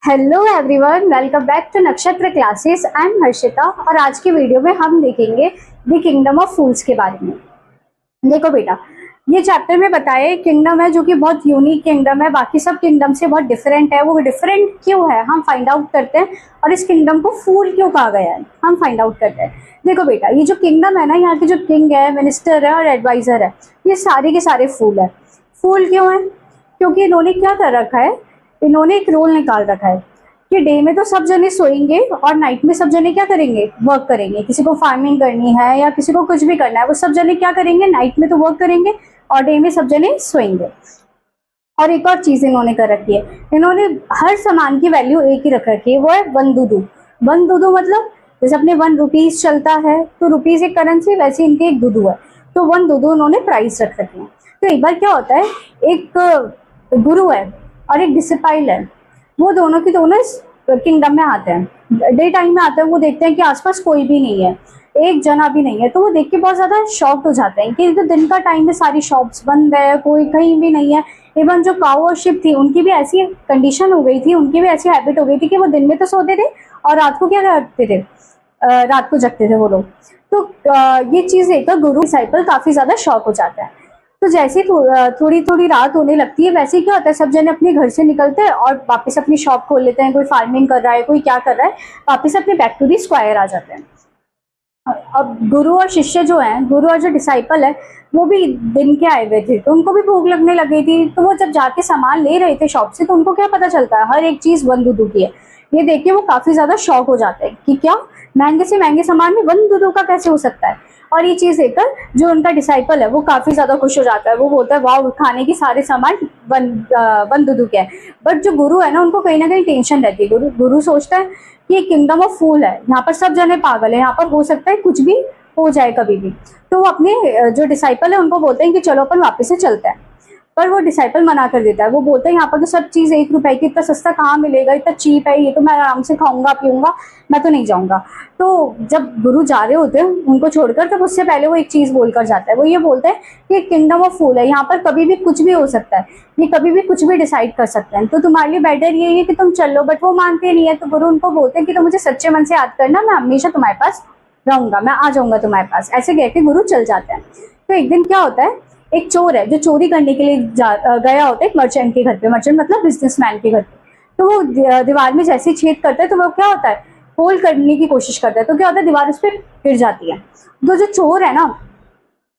Hello everyone, welcome back to Nakshatra classes. I am Harshita और आज की वीडियो में हम देखेंगे द किंगडम ऑफ फूल्स के बारे में। देखो बेटा, ये चैप्टर में बताया एक किंगडम है जो कि बहुत यूनिक किंगडम है, बाकी सब किंगडम से बहुत डिफरेंट है। वो डिफरेंट क्यों है हम फाइंड आउट करते हैं, और इस किंगडम को फूल क्यों कहा गया है हम फाइंड आउट करते हैं। देखो बेटा, ये जो किंगडम है ना, यहाँ के जो किंग है, मिनिस्टर है और एडवाइजर है, ये सारे के सारे फूल है। फूल क्यों है? क्योंकि इन्होंने क्या कर रखा है, इन्होंने एक रूल निकाल रखा है कि डे में तो सब जने सोएंगे और नाइट में सब जने क्या करेंगे, वर्क करेंगे। किसी को फार्मिंग करनी है या किसी को कुछ भी करना है, वो सब जने क्या करेंगे, नाइट में तो वर्क करेंगे और डे में सब जने सोएंगे। और एक और चीज इन्होंने कर रखी है, इन्होंने हर सामान की वैल्यू एक ही रख रखी है, वो है वन दूदू। वन दूदू मतलब जैसे अपने 1 रुपीज चलता है तो रुपीज एक करेंसी, वैसे इनके एक दूदू है, तो 1 दूदू उन्होंने प्राइस रख रखी है। तो एक बार क्या होता है, एक गुरु है और एक डिसिपाइल है, वो दोनों की दोनों इस किंगडम में आते हैं। डे टाइम में आते हैं, वो देखते हैं कि आसपास कोई भी नहीं है, एक जना भी नहीं है, तो वो देख के बहुत ज्यादा शॉक्ड हो जाते हैं कि तो दिन का टाइम में सारी शॉप्स बंद है, कोई कहीं भी नहीं है। इवन जो काऊ और शिप थी, उनकी भी ऐसी कंडीशन हो गई थी, उनकी भी ऐसी हैबिट हो गई थी कि वो दिन में तो सोते थे और रात को क्या करते थे, रात को जगते थे वो लोग। तो ये चीज देखकर गुरु डिसाइपल काफी ज्यादा शॉक हो जाता है। तो जैसे ही थोड़ी थोड़ी रात होने लगती है, वैसे ही क्या होता है, सब जने अपने घर से निकलते हैं और वापस अपनी शॉप खोल लेते हैं। कोई फार्मिंग कर रहा है, कोई क्या कर रहा है, वापस अपने बैक टू दी स्क्वायर आ जाते हैं। अब गुरु और शिष्य जो है, गुरु और जो डिसाइपल है, वो भी दिन के आए हुए थे, तो उनको भी भूख लगने लगी थी। तो वो जब जाके सामान ले रहे थे शॉप से, तो उनको क्या पता चलता है, हर एक चीज 1 दूदू की है। ये देख के वो काफी ज्यादा शॉक हो जाते हैं कि क्या महंगे से महंगे सामान में 1 दूदू का कैसे हो सकता है। और ये चीज देखकर जो उनका डिसाइपल है वो काफी ज्यादा खुश हो जाता है। वो बोलता है वाह, खाने की सारे सामान 1 दूदू के है। बट जो गुरु है ना, उनको कहीं ना कहीं टेंशन रहती है। गुरु सोचता है कि ये किंगडम ऑफ फूल है, यहाँ पर सब जने पागल है, यहाँ पर हो सकता है कुछ भी हो जाए कभी भी। तो वो अपने जो डिसाइपल है उनको बोलते हैं कि चलो अपन वापस से चलते हैं। पर वो डिसाइपल मना कर देता है। वो बोलता है यहाँ पर तो सब चीज 1 रुपए की, इतना सस्ता कहाँ मिलेगा, इतना चीप है ये, तो मैं आराम से खाऊंगा पीऊंगा, मैं तो नहीं जाऊंगा। तो जब गुरु जा रहे होते हैं उनको छोड़कर, तब उससे पहले वो एक चीज बोलकर जाता है। वो ये बोलता है कि किंगडम ऑफ फूल है, यहाँ पर कभी भी कुछ भी हो सकता है, ये कभी भी कुछ भी डिसाइड कर सकते हैं, तो तुम्हारे लिए बेटर ये है कि तुम चल लो। बट वो मानते नहीं है, तो गुरु उनको बोलते हैं कि तुम मुझे सच्चे मन से याद करना, मैं हमेशा तुम्हारे पास रहूंगा, मैं आ जाऊंगा तुम्हारे पास। ऐसे कह के गुरु चल जाते हैं। तो एक दिन क्या होता है, एक चोर है जो चोरी करने के लिए गया होता है एक मर्चेंट के घर पे। मर्चेंट मतलब बिजनेसमैन के घर पे। तो वो दीवार में जैसे ही छेद करता है, तो वो क्या होता है, होल करने की कोशिश करता है। तो क्या होता है, दीवार उस पर गिर जाती है। तो जो चोर है ना,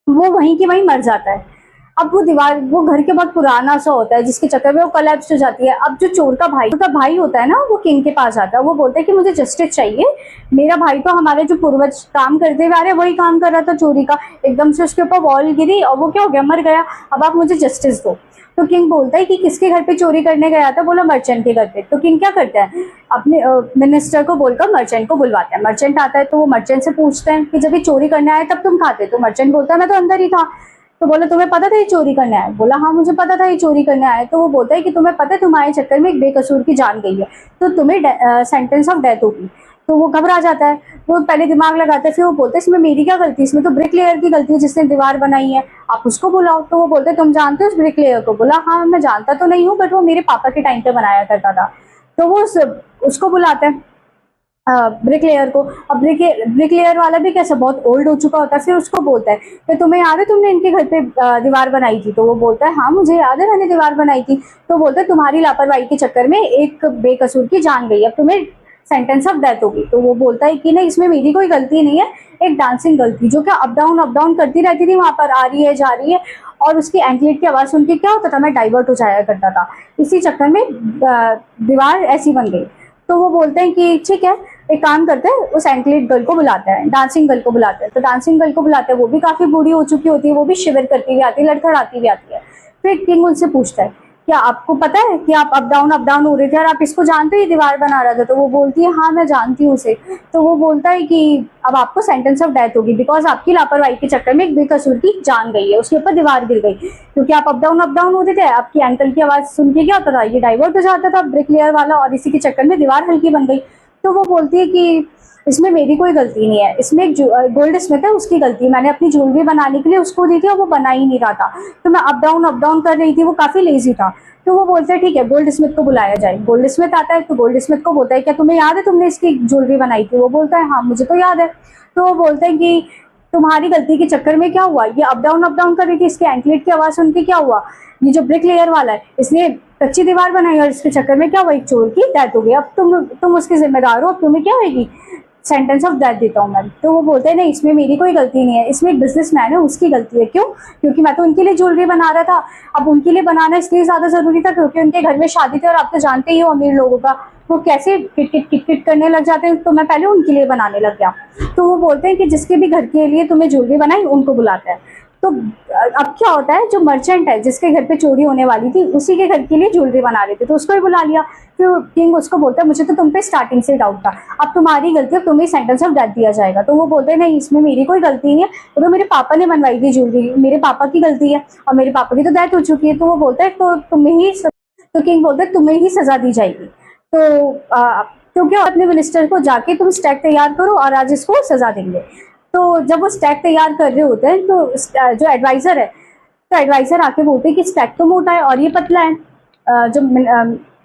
वो वहीं की वहीं मर जाता है। अब वो दीवार, वो घर के बहुत पुराना सा होता है, जिसके चक्कर में वो कोलैप्स हो जाती है। अब जो चोर का भाई होता है ना, वो किंग के पास आता है। वो बोलता है कि मुझे जस्टिस चाहिए, मेरा भाई तो हमारे जो पूर्वज काम करते हुए आ रहे वही काम कर रहा था चोरी का, एकदम से उसके ऊपर वॉल गिरी और वो क्या हो गया, मर गया। अब आप मुझे जस्टिस दो। तो किंग बोलता है कि किसके घर पे चोरी करने गया था? बोला मर्चेंट के घर पे। तो किंग क्या करता है, अपने मिनिस्टर को बोलकर मर्चेंट को बुलवाता है। मर्चेंट आता है तो वो मर्चेंट से पूछते हैं कि जब ये चोरी करने आए तब तुम खाते? तो मर्चेंट बोलता है मैं तो अंदर ही था। तो बोला तुम्हें पता था ये चोरी करने आया? बोला हाँ मुझे पता था ये चोरी करने आया। तो वो बोलता है कि तुम्हें पता है तुम्हारे चक्कर में एक बेकसूर की जान गई है, तो तुम्हें सेंटेंस ऑफ डेथ होगी। तो वो घबरा जाता है, वो पहले दिमाग लगाता है, फिर वो बोलता है इसमें मेरी क्या गलती, इसमें तो ब्रिकलेयर की गलती है जिसने दीवार बनाई है, आप उसको बुलाओ। तो वो बोलते हैं तुम जानते हो उस ब्रिकलेयर को? बोला हाँ मैं जानता तो नहीं हूँ, बट वो मेरे पापा के टाइम पे बनाया करता था। तो वो उसको बुलाता है, ब्रिकलेयर को। अब ब्रिकलेयर वाला भी कैसा बहुत ओल्ड हो चुका होता है। फिर उसको बोलता है कि तुम्हें याद है तुमने इनके घर पे दीवार बनाई थी? तो वो बोलता है हाँ मुझे याद है मैंने दीवार बनाई थी। तो बोलता है तुम्हारी लापरवाही के चक्कर में एक बेकसूर की जान गई, अब तुम्हें सेंटेंस ऑफ डेथ होगी। तो वो बोलता है कि नहीं इसमें मेरी कोई गलती नहीं है, एक डांसिंग गर्ल थी जो क्या अप डाउन करती रहती थी, वहां पर आ रही है जा रही है, और उसकी एंकलेट की आवाज सुन के क्या होता था, मैं डाइवर्ट हो जाया करता था, इसी चक्कर में दीवार ऐसी बन गई। तो वो बोलते हैं कि ठीक है एक काम करते हैं, उस एंकलेट गर्ल को बुलाते हैं, डांसिंग गर्ल को बुलाते हैं। तो डांसिंग गर्ल को बुलाते हैं, वो भी काफी बूढ़ी हो चुकी होती है, वो भी शिविर करती हुई आती है, लड़खड़ाती हुई आती है। फिर किंग उनसे पूछता है क्या आपको पता है कि आप अप डाउन हो रहे थे और आप इसको जानते ही दीवार बना रहा था? तो वो बोलती है हाँ मैं जानती हूँ उसे। तो वो बोलता है कि अब आपको सेंटेंस ऑफ डेथ होगी, बिकॉज आपकी लापरवाही के चक्कर में एक बेकसूर की जान गई है, उसके ऊपर दीवार गिर गई, क्योंकि आप अप डाउन होते थे, आपकी एंकल की आवाज सुन के क्या होता था, ये डाइवर्ट हो जाता था ब्रिकलेयर वाला, और इसी के चक्कर में दीवार हल्की बन गई। तो वो बोलती है कि इसमें मेरी कोई गलती नहीं है, इसमें एक गोल्ड स्मिथ है उसकी गलती है, मैंने अपनी ज्वेलरी बनाने के लिए उसको दी थी और वो बना ही नहीं रहा था, तो मैं अप डाउन कर रही थी, वो काफी लेजी था। तो वो बोलते हैं ठीक है गोल्ड स्मिथ को बुलाया जाए। गोल्ड स्मिथ आता है तो गोल्ड स्मिथ को बोलता है क्या तुम्हें याद है तुमने इसकी ज्वेलरी बनाई थी? वो बोलता है हाँ मुझे तो याद है। तो वो बोलते हैं कि तुम्हारी गलती के चक्कर में क्या हुआ, ये अप डाउन कर रही थी, इसके एंकलेट की आवाज सुन के क्या हुआ, ये जो ब्रिक लेयर वाला है इसने कच्ची दीवार बनाई और इसके चक्कर में क्या हुआ, एक चोर की डेथ हो गई, अब तुम उसके जिम्मेदार हो, अब तुम्हें क्या होगी, सेंटेंस ऑफ डेथ देता हूँ मैं। तो वो बोलते हैं नहीं इसमें मेरी कोई गलती नहीं है, इसमें एक बिजनेसमैन है उसकी गलती है। क्यों? क्योंकि मैं तो उनके लिए ज्वेलरी बना रहा था। अब उनके लिए बनाना इसलिए ज्यादा जरूरी था क्योंकि उनके घर में शादी थी और आप तो जानते ही हो अमीर लोगों का वो कैसे किट करने लग जाते हैं, तो मैं पहले उनके लिए बनाने लग गया। तो वो बोलते हैं कि जिसके भी घर के लिए तुम्हें ज्वेलरी बनाई उनको बुलाता है। तो अब क्या होता है, जो मर्चेंट है जिसके घर पे चोरी होने वाली थी उसी के घर के लिए ज्वेलरी बना रहे थे, तो उसको ही बुला लिया। तो किंग उसको बोलता है मुझे तो तुम पे स्टार्टिंग से डाउट था, अब तुम्हारी गलती है, तुम्हें सेंटेंस ऑफ डेथ दिया जाएगा। तो वो बोलते हैं नहीं इसमें मेरी कोई गलती नहीं है, तो मेरे पापा ने बनवाई थी ज्वेलरी, मेरे पापा की गलती है और मेरे पापा की तो डेथ हो चुकी है। तो वो बोलता है तो तुम्हें ही, तो किंग बोलता है तुम्हें ही सजा दी जाएगी। तो क्या अपने मिनिस्टर को जाके तुम स्टैक तैयार करो और आज इसको सजा देंगे। तो जब वो स्टैक तैयार कर रहे होते हैं तो जो एडवाइजर है, तो एडवाइजर आके बोलते हैं कि स्टैक तो मोटा है और ये पतला है,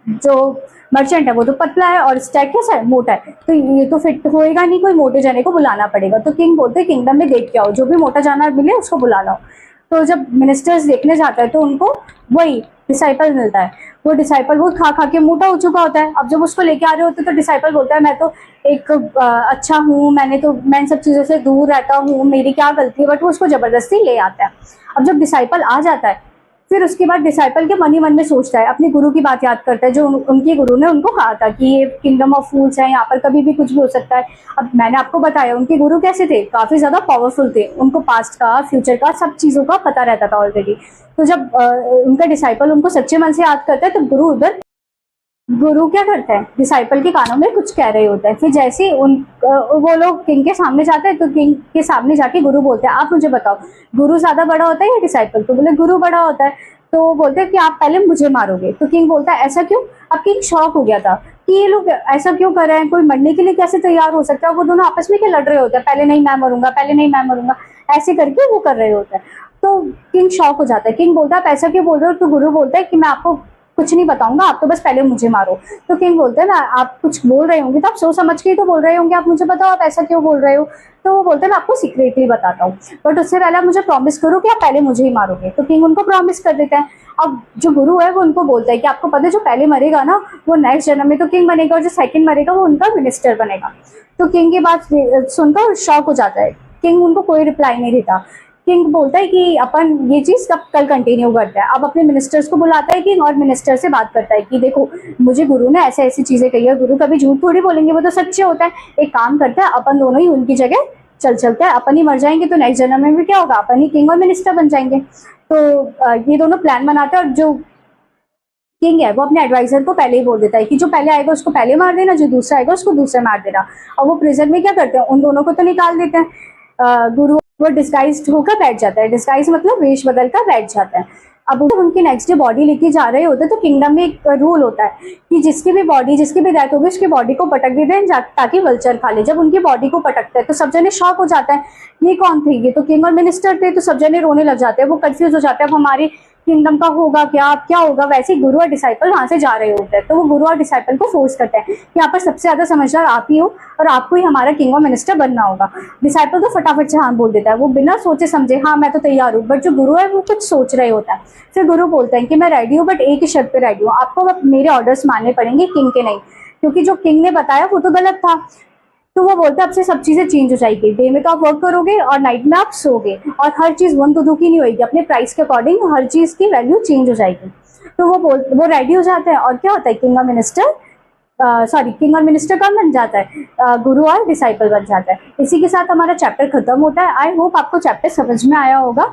जो मर्चेंट है वो तो पतला है और स्टैक कैसा है, मोटा है, तो ये तो फिट होएगा नहीं, कोई मोटे जाने को बुलाना पड़ेगा। तो किंग बोलते हैं किंगडम में देख के आओ, जो भी मोटा जाना मिले उसको बुला लाओ। तो जब मिनिस्टर्स देखने जाता है तो उनको वही डिसाइपल मिलता है, वो डिसाइपल वो खा खा के मोटा हो चुका होता है। अब जब उसको लेके आ रहे होते तो डिसाइपल बोलता है मैं तो एक अच्छा हूँ, मैं इन सब चीज़ों से दूर रहता हूँ, मेरी क्या गलती है, बट वो उसको जबरदस्ती ले आता है। अब जब डिसाइपल आ जाता है फिर उसके बाद डिसाइपल के मन ही मन में सोचता है, अपने गुरु की बात याद करता है जो उनके गुरु ने उनको कहा था कि ये किंगडम ऑफ फूल्स है, यहाँ पर कभी भी कुछ भी हो सकता है। अब मैंने आपको बताया उनके गुरु कैसे थे, काफी ज्यादा पावरफुल थे, उनको पास्ट का फ्यूचर का सब चीजों का पता रहता था ऑलरेडी। तो जब उनका डिसाइपल उनको सच्चे मन से याद करता है तो गुरु क्या करता है, डिसाइपल के कानों में कुछ कह रहे होते हैं। फिर जैसे ही वो लोग किंग के सामने जाते हैं तो किंग के सामने जाके गुरु बोलते हैं आप मुझे बताओ गुरु ज्यादा बड़ा होता है या डिसाइपल? तो बोले गुरु बड़ा होता है। तो बोलते हैं कि आप पहले मुझे मारोगे। तो किंग बोलता है ऐसा क्यों? अब किंग शॉक हो गया था कि ये लोग ऐसा क्यों कर रहे हैं, कोई मरने के लिए कैसे तैयार हो सकता है। वो दोनों आपस में क्या लड़ रहे होते हैं, पहले नहीं मैं मरूंगा, पहले नहीं मैं मरूंगा, ऐसे करके वो कर रहे होते हैं। तो किंग शॉक हो जाता है। किंग बोलता है आप ऐसा क्यों बोल रहे हो? तो गुरु बोलता है कि मैं आपको कुछ नहीं बताऊंगा, आप तो बस पहले मुझे मारो। तो किंग बोलते हैं आप कुछ बोल रहे होंगे तो आप सोच समझ के ही तो बोल रहे होंगे, आप मुझे बताओ आप ऐसा क्यों बोल रहे हो। तो वो बोलते हैं मैं आपको सीक्रेटली बताता हूँ, बट उससे पहले आप मुझे प्रॉमिस करो कि आप पहले मुझे ही मारोगे। तो किंग उनको प्रॉमिस कर देते हैं। अब जो गुरु है वो उनको बोलता है कि आपको पता है जो पहले मरेगा ना वो नेक्स्ट जन्म में तो किंग बनेगा और जो सेकंड मरेगा वो उनका मिनिस्टर बनेगा। तो किंग की बात सुनकर शॉक हो जाता है। किंग उनको कोई रिप्लाई नहीं देता। किंग बोलता है कि अपन ये चीज कल कंटिन्यू करते हैं। अब अपने मिनिस्टर्स को बुलाता है किंग और मिनिस्टर से बात करता है कि देखो मुझे गुरु ने ऐसे ऐसी चीजें कही है, गुरु कभी झूठ थोड़ी बोलेंगे, वो तो सच्चे होता है। एक काम करता है अपन दोनों ही उनकी जगह चलते हैं, अपन ही मर जाएंगे तो नेक्स्ट जन्म में भी क्या होगा, अपन ही किंग और मिनिस्टर बन जाएंगे। तो ये दोनों प्लान बनाते हैं और जो किंग है वो अपने एडवाइजर को पहले ही बोल देता है कि जो पहले आएगा उसको पहले मार देना, जो दूसरा आएगा उसको दूसरा मार देना। और वो प्रिजन में क्या करते हैं, उन दोनों को तो निकाल देते हैं। गुरु वो डिस्गाइज्ड होकर बैठ जाता है, डिस्गाइज मतलब वेश बदल कर बैठ जाता है। अब उनकी नेक्स्ट डे बॉडी लेके जा रहे होते तो किंगडम में एक रूल होता है कि जिसकी भी डेथ होगी उसकी बॉडी को पटक देते हैं ताकि वल्चर खा ले। जब उनकी बॉडी को पटकते हैं तो सब जने शॉक हो जाता है, ये कौन थे, ये तो किंग और मिनिस्टर थे। तो सब जने रोने लग जाते हैं, वो कंफ्यूज हो जाते हैं अब हमारे किंगडम का होगा क्या होगा। वैसे ही गुरु और डिसाइपल वहां से जा रहे होते हैं तो वो गुरु और डिसाइपल को फोर्स करते हैं कि यहाँ पर सबसे ज्यादा समझदार आप ही हो और आपको ही हमारा किंग और मिनिस्टर बनना होगा। डिसाइपल तो फटाफट से हाँ बोल देता है, वो बिना सोचे समझे हाँ मैं तो तैयार हूँ। बट जो गुरु है वो कुछ सोच रहे होता है। फिर गुरु बोलते हैं कि मैं रेडी हूँ बट एक ही शर्त पे रेडी हूँ, आपको मेरे ऑर्डर्स मानने पड़ेंगे, किंग के नहीं, क्योंकि जो किंग ने बताया वो तो गलत था। तो वो बोलते हैं अब से सब चीजें चेंज हो जाएगी, डे में तो आप वर्क करोगे और नाइट में आप सोगे और हर चीज वन टू की नहीं होगी, अपने प्राइस के अकॉर्डिंग हर चीज की वैल्यू चेंज हो जाएगी। तो वो रेडी हो जाते हैं और क्या होता है किंग और मिनिस्टर कौन बन जाता है, गुरु और डिसाइपल बन जाता है। इसी के साथ हमारा चैप्टर खत्म होता है। आई होप आपको चैप्टर समझ में आया होगा।